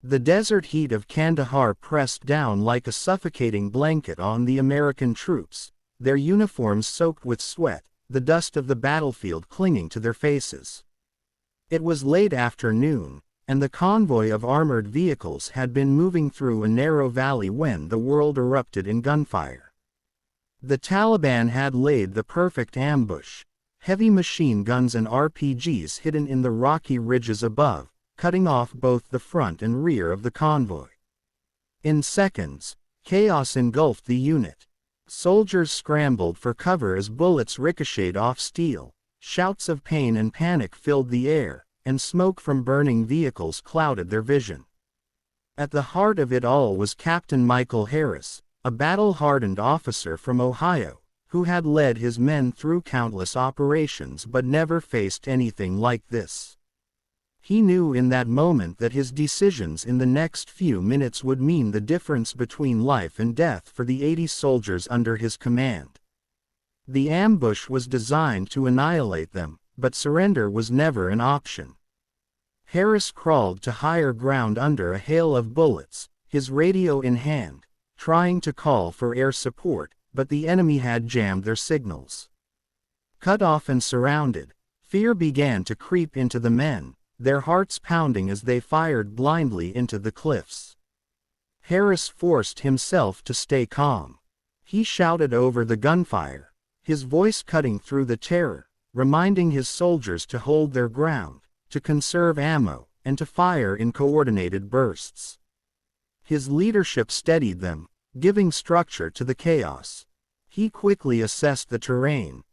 The desert heat of Kandahar pressed down like a suffocating blanket on the American troops, their uniforms soaked with sweat, the dust of the battlefield clinging to their faces. It was late afternoon, and the convoy of armored vehicles had been moving through a narrow valley when the world erupted in gunfire. The Taliban had laid the perfect ambush, heavy machine guns and RPGs hidden in the rocky ridges above, cutting off both the front and rear of the convoy. In seconds, chaos engulfed the unit. Soldiers scrambled for cover as bullets ricocheted off steel, shouts of pain and panic filled the air, and smoke from burning vehicles clouded their vision. At the heart of it all was Captain Michael Harris, a battle-hardened officer from Ohio, who had led his men through countless operations but never faced anything like this. He knew in that moment that his decisions in the next few minutes would mean the difference between life and death for the 80 soldiers under his command. The ambush was designed to annihilate them, but surrender was never an option. Harris crawled to higher ground under a hail of bullets, his radio in hand, trying to call for air support, but the enemy had jammed their signals. Cut off and surrounded, fear began to creep into the men, their hearts pounding as they fired blindly into the cliffs. Harris forced himself to stay calm. He shouted over the gunfire, his voice cutting through the terror, reminding his soldiers to hold their ground, to conserve ammo, and to fire in coordinated bursts. His leadership steadied them, giving structure to the chaos. He quickly assessed the terrain.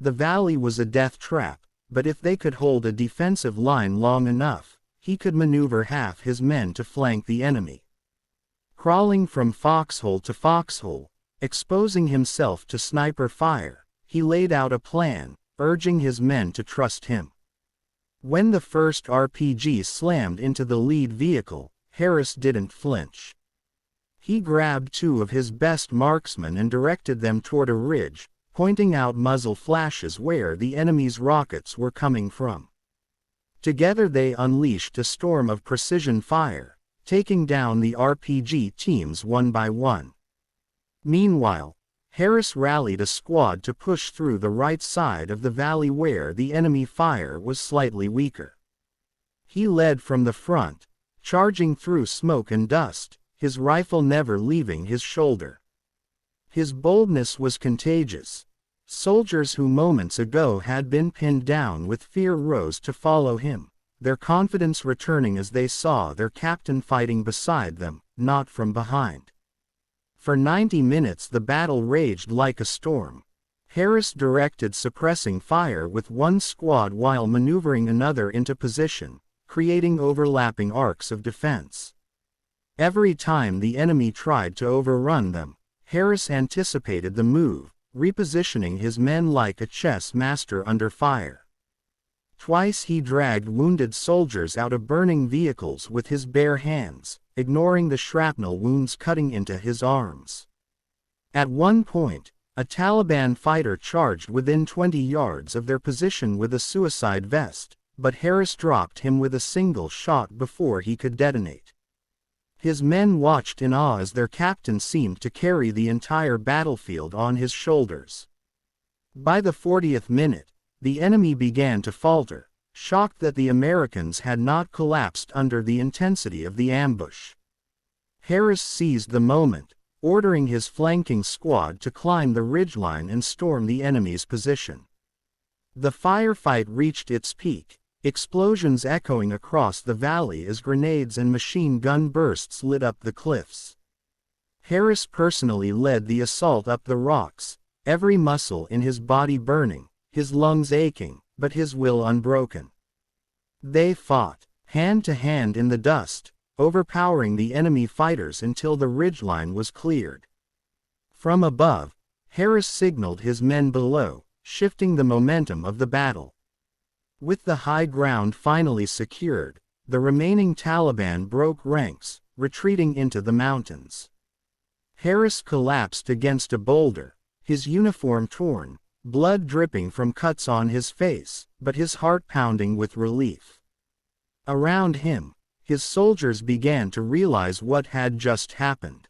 The valley was a death trap, but if they could hold a defensive line long enough, he could maneuver half his men to flank the enemy. Crawling from foxhole to foxhole, exposing himself to sniper fire, he laid out a plan, urging his men to trust him. When the first RPG slammed into the lead vehicle, Harris didn't flinch. He grabbed 2 of his best marksmen and directed them toward a ridge, pointing out muzzle flashes where the enemy's rockets were coming from. Together they unleashed a storm of precision fire, taking down the RPG teams one by one. Meanwhile, Harris rallied a squad to push through the right side of the valley where the enemy fire was slightly weaker. He led from the front, charging through smoke and dust, his rifle never leaving his shoulder. His boldness was contagious. Soldiers who moments ago had been pinned down with fear rose to follow him, their confidence returning as they saw their captain fighting beside them, not from behind. For 90 minutes the battle raged like a storm. Harris directed suppressing fire with one squad while maneuvering another into position, creating overlapping arcs of defense. Every time the enemy tried to overrun them, Harris anticipated the move, repositioning his men like a chess master under fire. Twice he dragged wounded soldiers out of burning vehicles with his bare hands, ignoring the shrapnel wounds cutting into his arms. At one point, a Taliban fighter charged within 20 yards of their position with a suicide vest, but Harris dropped him with a single shot before he could detonate. His men watched in awe as their captain seemed to carry the entire battlefield on his shoulders. By the 40th minute, the enemy began to falter, shocked that the Americans had not collapsed under the intensity of the ambush. Harris seized the moment, ordering his flanking squad to climb the ridgeline and storm the enemy's position. The firefight reached its peak, explosions echoing across the valley as grenades and machine gun bursts lit up the cliffs. Harris personally led the assault up the rocks, every muscle in his body burning, his lungs aching, but his will unbroken. They fought, hand to hand in the dust, overpowering the enemy fighters until the ridgeline was cleared. From above, Harris signaled his men below, shifting the momentum of the battle. With the high ground finally secured, the remaining Taliban broke ranks, retreating into the mountains. Harris collapsed against a boulder, his uniform torn, blood dripping from cuts on his face, but his heart pounding with relief. Around him, his soldiers began to realize what had just happened.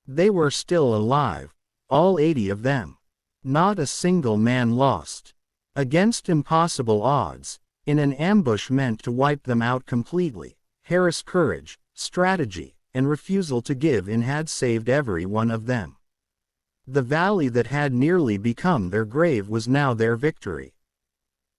They were still alive, all 80 of them. Not a single man lost. Against impossible odds, in an ambush meant to wipe them out completely, Harris' courage, strategy, and refusal to give in had saved every one of them. The valley that had nearly become their grave was now their victory.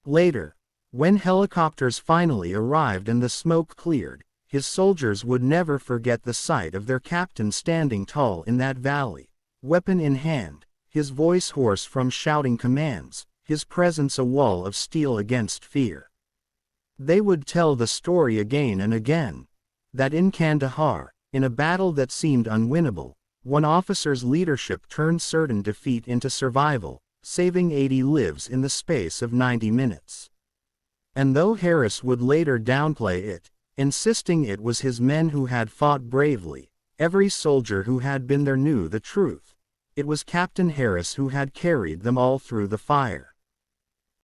Later, when helicopters finally arrived and the smoke cleared, his soldiers would never forget the sight of their captain standing tall in that valley, weapon in hand, his voice hoarse from shouting commands, his presence a wall of steel against fear. They would tell the story again and again, that in Kandahar, in a battle that seemed unwinnable, one officer's leadership turned certain defeat into survival, saving 80 lives in the space of 90 minutes. And though Harris would later downplay it, insisting it was his men who had fought bravely, every soldier who had been there knew the truth. It was Captain Harris who had carried them all through the fire.